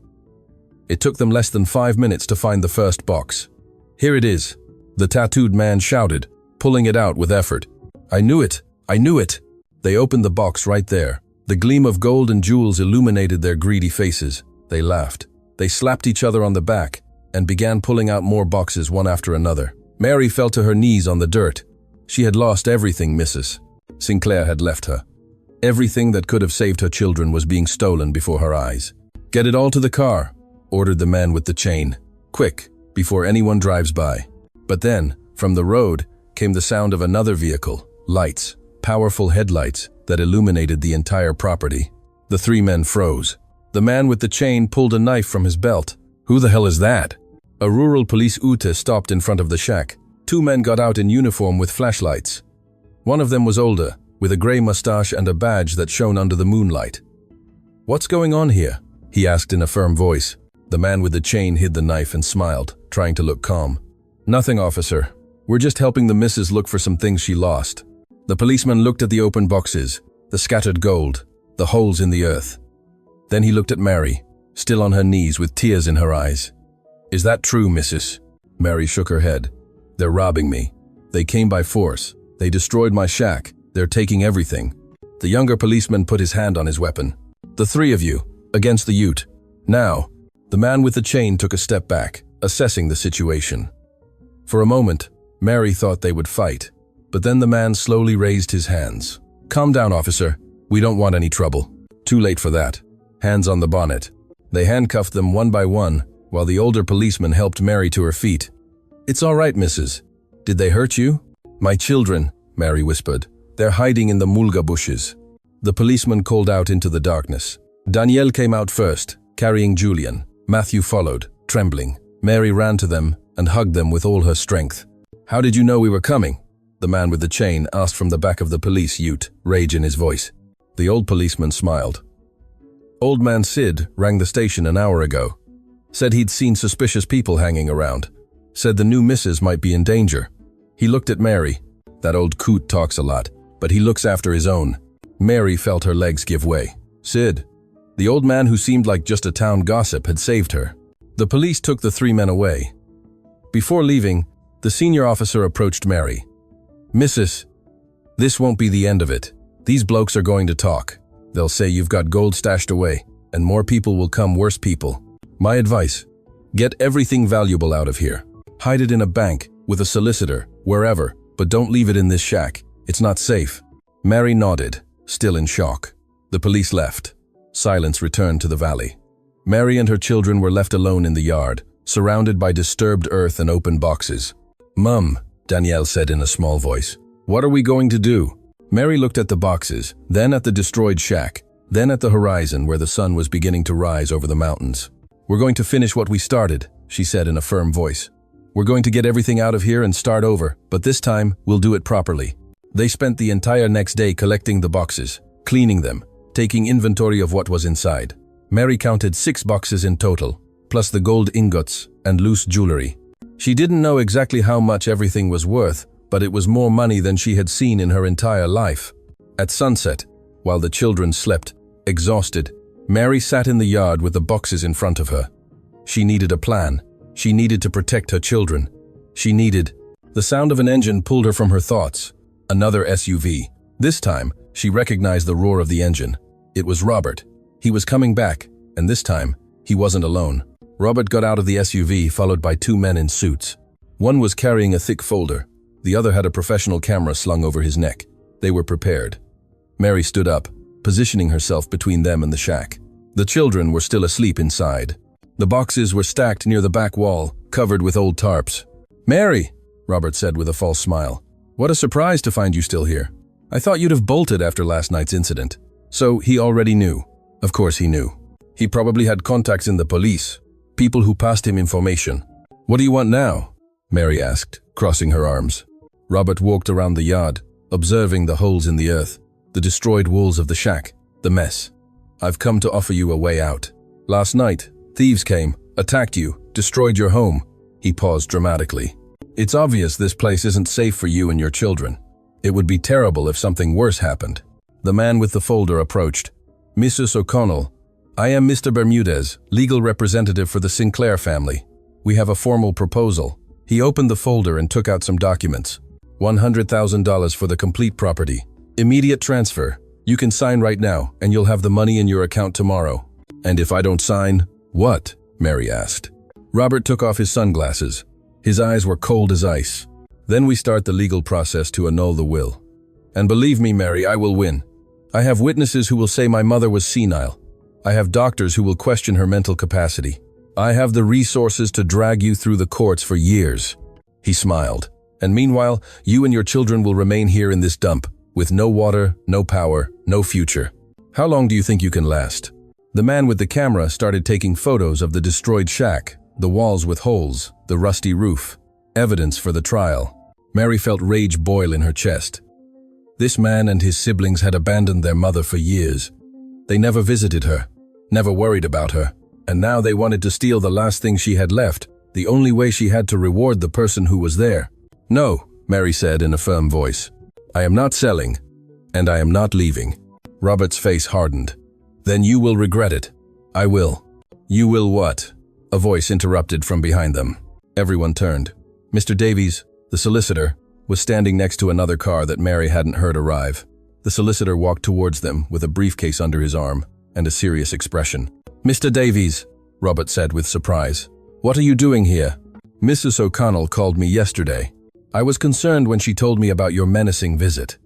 It took them less than 5 minutes to find the first box. "Here it is," the tattooed man shouted, pulling it out with effort. "I knew it! I knew it!" They opened the box right there. The gleam of gold and jewels illuminated their greedy faces. They laughed. They slapped each other on the back and began pulling out more boxes one after another. Mary fell to her knees on the dirt. She had lost everything, Mrs. Sinclair had left her. Everything that could have saved her children was being stolen before her eyes. "Get it all to the car," ordered the man with the chain. "Quick, before anyone drives by." But then, from the road, came the sound of another vehicle, lights, powerful headlights that illuminated the entire property. The three men froze. The man with the chain pulled a knife from his belt. "Who the hell is that?" A rural police ute stopped in front of the shack. 2 men got out in uniform with flashlights. One of them was older, with a gray mustache and a badge that shone under the moonlight. "What's going on here?" he asked in a firm voice. The man with the chain hid the knife and smiled, trying to look calm. "Nothing, officer. We're just helping the missus look for some things she lost." The policeman looked at the open boxes, the scattered gold, the holes in the earth. Then he looked at Mary, still on her knees with tears in her eyes. "Is that true, missus?" Mary shook her head. "They're robbing me. They came by force. They destroyed my shack. They're taking everything." The younger policeman put his hand on his weapon. "The 3 of you, against the ute. Now." The man with the chain took a step back, assessing the situation. For a moment, Mary thought they would fight, but then the man slowly raised his hands. "Calm down, officer. We don't want any trouble." Too late for that. Hands on the bonnet. They handcuffed them one by one, while the older policeman helped Mary to her feet. "It's all right, missus. Did they hurt you?" "My children," Mary whispered. "They're hiding in the mulga bushes." The policeman called out into the darkness. Danielle came out first, carrying Julian. Matthew followed, trembling. Mary ran to them and hugged them with all her strength. "How did you know we were coming?" the man with the chain asked from the back of the police ute, rage in his voice. The old policeman smiled. "Old man Sid rang the station an hour ago. Said he'd seen suspicious people hanging around. Said the new missus might be in danger." He looked at Mary. "That old coot talks a lot, but he looks after his own." Mary felt her legs give way. "Sid." The old man who seemed like just a town gossip had saved her. The police took the 3 men away. Before leaving, the senior officer approached Mary. "Missus, this won't be the end of it. These blokes are going to talk. They'll say you've got gold stashed away, and more people will come, worse people. My advice, get everything valuable out of here. Hide it in a bank, with a solicitor, wherever, but don't leave it in this shack. It's not safe." Mary nodded, still in shock. The police left. Silence returned to the valley. Mary and her children were left alone in the yard, surrounded by disturbed earth and open boxes. "Mum," Danielle said in a small voice, "what are we going to do?" Mary looked at the boxes, then at the destroyed shack, then at the horizon where the sun was beginning to rise over the mountains. "We're going to finish what we started," she said in a firm voice. "We're going to get everything out of here and start over, but this time we'll do it properly." They spent the entire next day collecting the boxes, cleaning them, taking inventory of what was inside. Mary counted 6 boxes in total, plus the gold ingots and loose jewelry. She didn't know exactly how much everything was worth, but it was more money than she had seen in her entire life. At sunset, while the children slept, exhausted, Mary sat in the yard with the boxes in front of her. She needed a plan. She needed to protect her children. The sound of an engine pulled her from her thoughts. Another SUV. This time, she recognized the roar of the engine. It was Robert. He was coming back, and this time, he wasn't alone. Robert got out of the SUV, followed by 2 men in suits. One was carrying a thick folder. The other had a professional camera slung over his neck. They were prepared. Mary stood up, positioning herself between them and the shack. The children were still asleep inside. The boxes were stacked near the back wall, covered with old tarps. "Mary," Robert said with a false smile, "what a surprise to find you still here. I thought you'd have bolted after last night's incident." So he already knew. Of course he knew. He probably had contacts in the police, people who passed him information. "What do you want now?" Mary asked, crossing her arms. Robert walked around the yard, observing the holes in the earth, the destroyed walls of the shack, the mess. "I've come to offer you a way out. Last night, thieves came, attacked you, destroyed your home." He paused dramatically. "It's obvious this place isn't safe for you and your children. It would be terrible if something worse happened." The man with the folder approached. "Mrs. O'Connell, I am Mr. Bermudez, legal representative for the Sinclair family. We have a formal proposal." He opened the folder and took out some documents. $100,000 for the complete property. Immediate transfer. You can sign right now, and you'll have the money in your account tomorrow. "And if I don't sign, what?" Mary asked. Robert took off his sunglasses. His eyes were cold as ice. "Then we start the legal process to annul the will. And believe me, Mary, I will win. I have witnesses who will say my mother was senile. I have doctors who will question her mental capacity. I have the resources to drag you through the courts for years." He smiled. "And meanwhile, you and your children will remain here in this dump, with no water, no power, no future. How long do you think you can last?" The man with the camera started taking photos of the destroyed shack, the walls with holes, the rusty roof. Evidence for the trial. Mary felt rage boil in her chest. This man and his siblings had abandoned their mother for years. They never visited her, never worried about her, and now they wanted to steal the last thing she had left, the only way she had to reward the person who was there. "No," Mary said in a firm voice. "I am not selling, and I am not leaving." Robert's face hardened. "Then you will regret it." "I will." "You will what?" A voice interrupted from behind them. Everyone turned. Mr. Davies, the solicitor, was standing next to another car that Mary hadn't heard arrive. The solicitor walked towards them with a briefcase under his arm and a serious expression. "Mr. Davies," Robert said with surprise, "what are you doing here?" "Mrs. O'Connell called me yesterday. I was concerned when she told me about your menacing visit."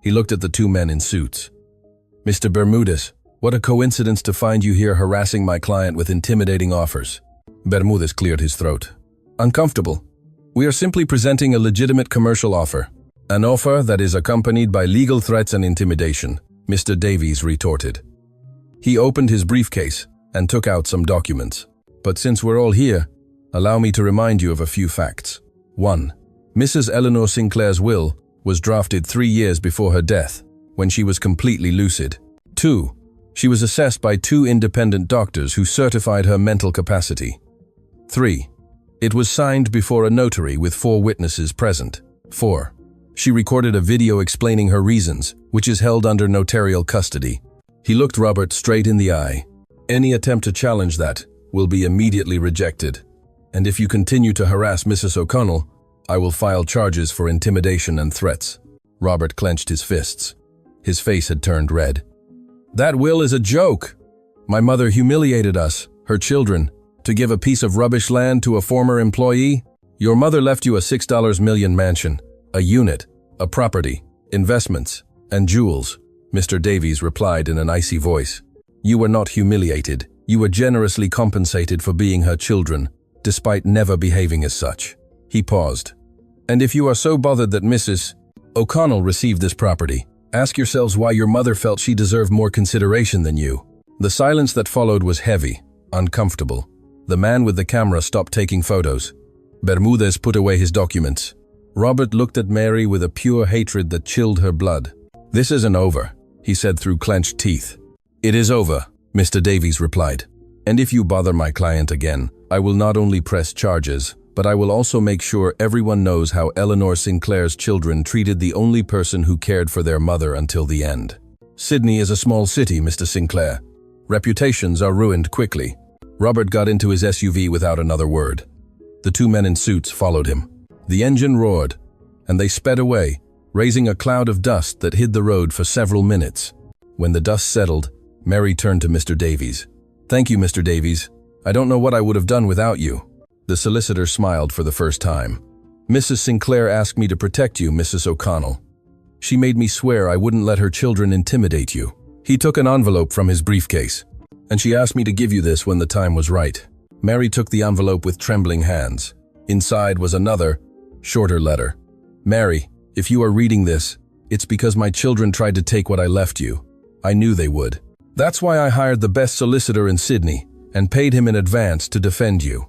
He looked at the 2 men in suits. "Mr. Bermudez, what a coincidence to find you here harassing my client with intimidating offers." Bermudez cleared his throat. "Uncomfortable. We are simply presenting a legitimate commercial offer. An offer that is accompanied by legal threats and intimidation," Mr. Davies retorted. He opened his briefcase and took out some documents. "But since we're all here, allow me to remind you of a few facts. 1. Mrs. Eleanor Sinclair's will was drafted 3 years before her death, when she was completely lucid. 2. She was assessed by 2 independent doctors who certified her mental capacity. 3. It was signed before a notary with 4 witnesses present. 4. She recorded a video explaining her reasons, which is held under notarial custody." He looked Robert straight in the eye. "Any attempt to challenge that will be immediately rejected. And if you continue to harass Mrs. O'Connell, I will file charges for intimidation and threats." Robert clenched his fists. His face had turned red. "That will is a joke. My mother humiliated us, her children, to give a piece of rubbish land to a former employee. Your mother left you a $6 million mansion, a unit, a property, investments, and jewels," Mr. Davies replied in an icy voice. "You were not humiliated. You were generously compensated for being her children, despite never behaving as such." He paused. "And if you are so bothered that Mrs. O'Connell received this property, Ask yourselves why your mother felt she deserved more consideration than you. The silence that followed was heavy, uncomfortable. The man with the camera stopped taking photos. Bermudez put away his documents. Robert looked at Mary with a pure hatred that chilled her blood. "This isn't over," he said through clenched teeth. "It is over," Mr. Davies replied. "And if you bother my client again, I will not only press charges, but I will also make sure everyone knows how Eleanor Sinclair's children treated the only person who cared for their mother until the end. Sydney is a small city, Mr. Sinclair. Reputations are ruined quickly." Robert got into his SUV without another word. The two men in suits followed him. The engine roared, and they sped away, raising a cloud of dust that hid the road for several minutes. When the dust settled, Mary turned to Mr. Davies. "Thank you, Mr. Davies. I don't know what I would have done without you." The solicitor smiled for the first time. "Mrs. Sinclair asked me to protect you, Mrs. O'Connell. She made me swear I wouldn't let her children intimidate you." He took an envelope from his briefcase. "And she asked me to give you this when the time was right." Mary took the envelope with trembling hands. Inside was another, shorter letter. "Mary, if you are reading this, it's because my children tried to take what I left you. I knew they would. That's why I hired the best solicitor in Sydney and paid him in advance to defend you.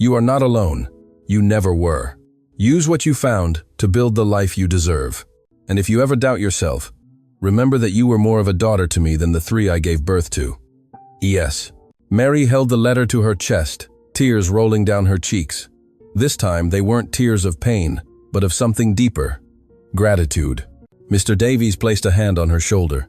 You are not alone. You never were. Use what you found to build the life you deserve. And if you ever doubt yourself, remember that you were more of a daughter to me than the three I gave birth to. E.S." Mary held the letter to her chest, tears rolling down her cheeks. This time they weren't tears of pain, but of something deeper. Gratitude. Mr. Davies placed a hand on her shoulder.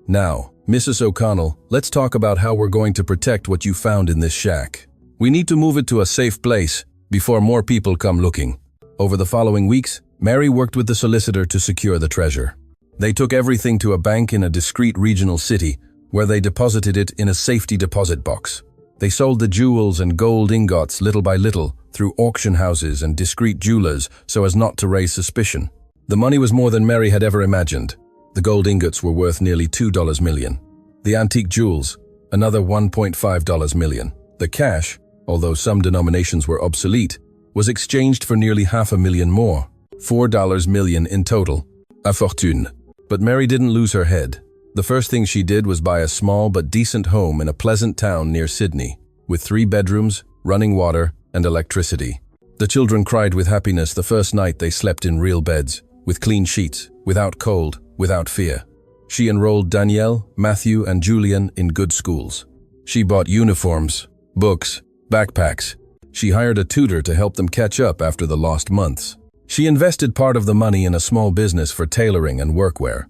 "Now, Mrs. O'Connell, let's talk about how we're going to protect what you found in this shack. We need to move it to a safe place before more people come looking." Over the following weeks, Mary worked with the solicitor to secure the treasure. They took everything to a bank in a discreet regional city, where they deposited it in a safety deposit box. They sold the jewels and gold ingots little by little through auction houses and discreet jewelers so as not to raise suspicion. The money was more than Mary had ever imagined. The gold ingots were worth nearly $2 million. The antique jewels, another $1.5 million. The cash, although some denominations were obsolete, was exchanged for nearly $500,000 more. $4 million in total. A fortune. But Mary didn't lose her head. The first thing she did was buy a small but decent home in a pleasant town near Sydney, with 3 bedrooms, running water, and electricity. The children cried with happiness the first night they slept in real beds, with clean sheets, without cold, without fear. She enrolled Danielle, Matthew, and Julian in good schools. She bought uniforms, books, backpacks. She hired a tutor to help them catch up after the lost months. She invested part of the money in a small business for tailoring and workwear.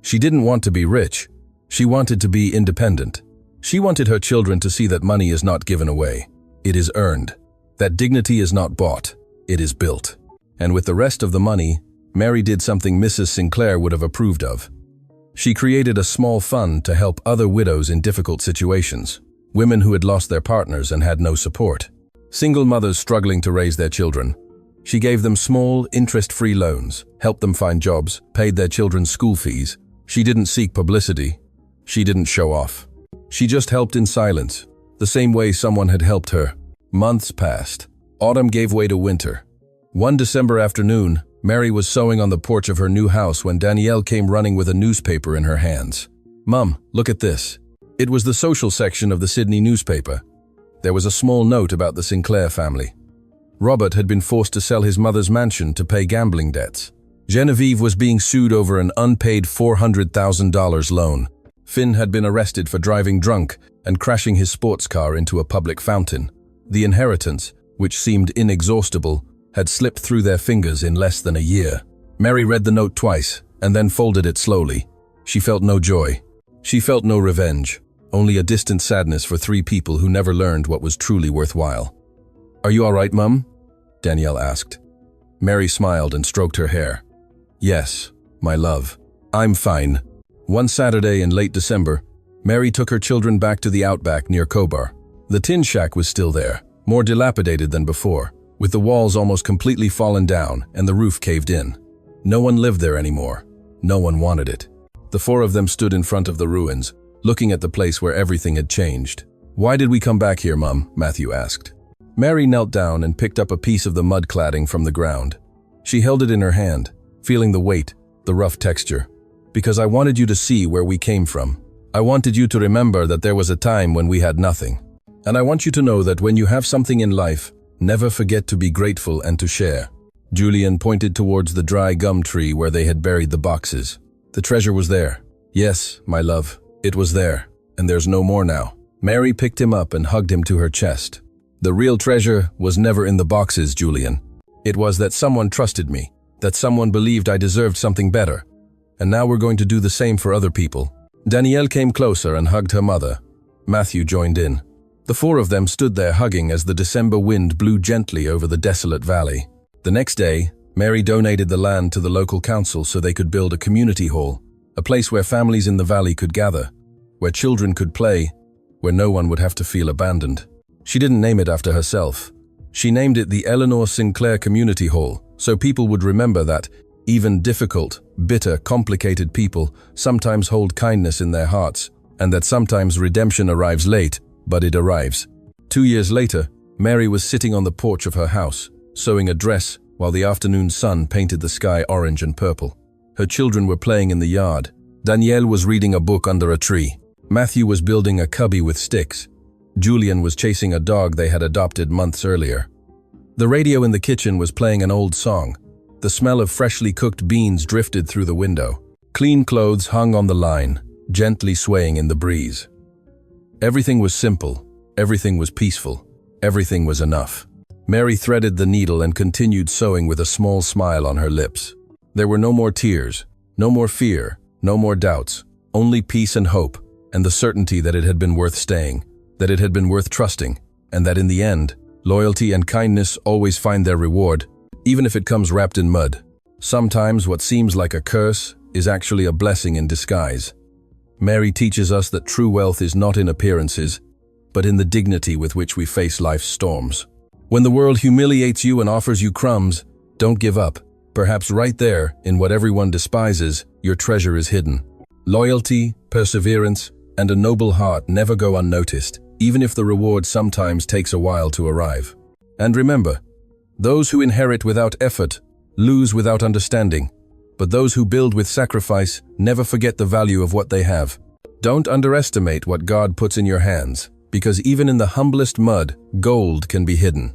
She didn't want to be rich. She wanted to be independent. She wanted her children to see that money is not given away. It is earned. That dignity is not bought. It is built. And with the rest of the money, Mary did something Mrs. Sinclair would have approved of. She created a small fund to help other widows in difficult situations, women who had lost their partners and had no support, single mothers struggling to raise their children. She gave them small, interest-free loans, helped them find jobs, paid their children's school fees. She didn't seek publicity. She didn't show off. She just helped in silence, the same way someone had helped her. Months passed. Autumn gave way to winter. One December afternoon, Mary was sewing on the porch of her new house when Danielle came running with a newspaper in her hands. "Mum, look at this." It was the social section of the Sydney newspaper. There was a small note about the Sinclair family. Robert had been forced to sell his mother's mansion to pay gambling debts. Genevieve was being sued over an unpaid $400,000 loan. Finn had been arrested for driving drunk and crashing his sports car into a public fountain. The inheritance, which seemed inexhaustible, had slipped through their fingers in less than a year. Mary read the note twice and then folded it slowly. She felt no joy. She felt no revenge, only a distant sadness for 3 people who never learned what was truly worthwhile. "Are you all right, Mum?" Danielle asked. Mary smiled and stroked her hair. "Yes, my love. I'm fine." One Saturday in late December, Mary took her children back to the outback near Cobar. The tin shack was still there, more dilapidated than before, with the walls almost completely fallen down and the roof caved in. No one lived there anymore. No one wanted it. The 4 of them stood in front of the ruins, looking at the place where everything had changed. "Why did we come back here, Mum?" Matthew asked. Mary knelt down and picked up a piece of the mud cladding from the ground. She held it in her hand, feeling the weight, the rough texture. because I wanted you to see where we came from. I wanted you to remember that there was a time when we had nothing. And I want you to know that when you have something in life, never forget to be grateful and to share." Julian pointed towards the dry gum tree where they had buried the boxes. "The treasure was there. Yes, my love, it was there, and there's no more now." Mary picked him up and hugged him to her chest. "The real treasure was never in the boxes, Julian. It was that someone trusted me, that someone believed I deserved something better. And now we're going to do the same for other people." Danielle came closer and hugged her mother. Matthew joined in. The four of them stood there hugging as the December wind blew gently over the desolate valley. The next day, Mary donated the land to the local council so they could build a community hall, a place where families in the valley could gather, where children could play, where no one would have to feel abandoned. She didn't name it after herself. She named it the Eleanor Sinclair Community Hall, so people would remember that even difficult, bitter, complicated people sometimes hold kindness in their hearts, and that sometimes redemption arrives late, but it arrives. 2 years later, Mary was sitting on the porch of her house, sewing a dress while the afternoon sun painted the sky orange and purple. Her children were playing in the yard. Danielle was reading a book under a tree. Matthew was building a cubby with sticks. Julian was chasing a dog they had adopted months earlier. The radio in the kitchen was playing an old song. The smell of freshly cooked beans drifted through the window. Clean clothes hung on the line, gently swaying in the breeze. Everything was simple. Everything was peaceful. Everything was enough. Mary threaded the needle and continued sewing with a small smile on her lips. There were no more tears, no more fear, no more doubts, only peace and hope, and the certainty that it had been worth staying, that it had been worth trusting, and that in the end, loyalty and kindness always find their reward, even if it comes wrapped in mud. Sometimes what seems like a curse is actually a blessing in disguise. Mary teaches us that true wealth is not in appearances, but in the dignity with which we face life's storms. When the world humiliates you and offers you crumbs, don't give up. Perhaps right there, in what everyone despises, your treasure is hidden. Loyalty, perseverance, and a noble heart never go unnoticed, even if the reward sometimes takes a while to arrive. And remember, those who inherit without effort lose without understanding, but those who build with sacrifice never forget the value of what they have. Don't underestimate what God puts in your hands, because even in the humblest mud, gold can be hidden.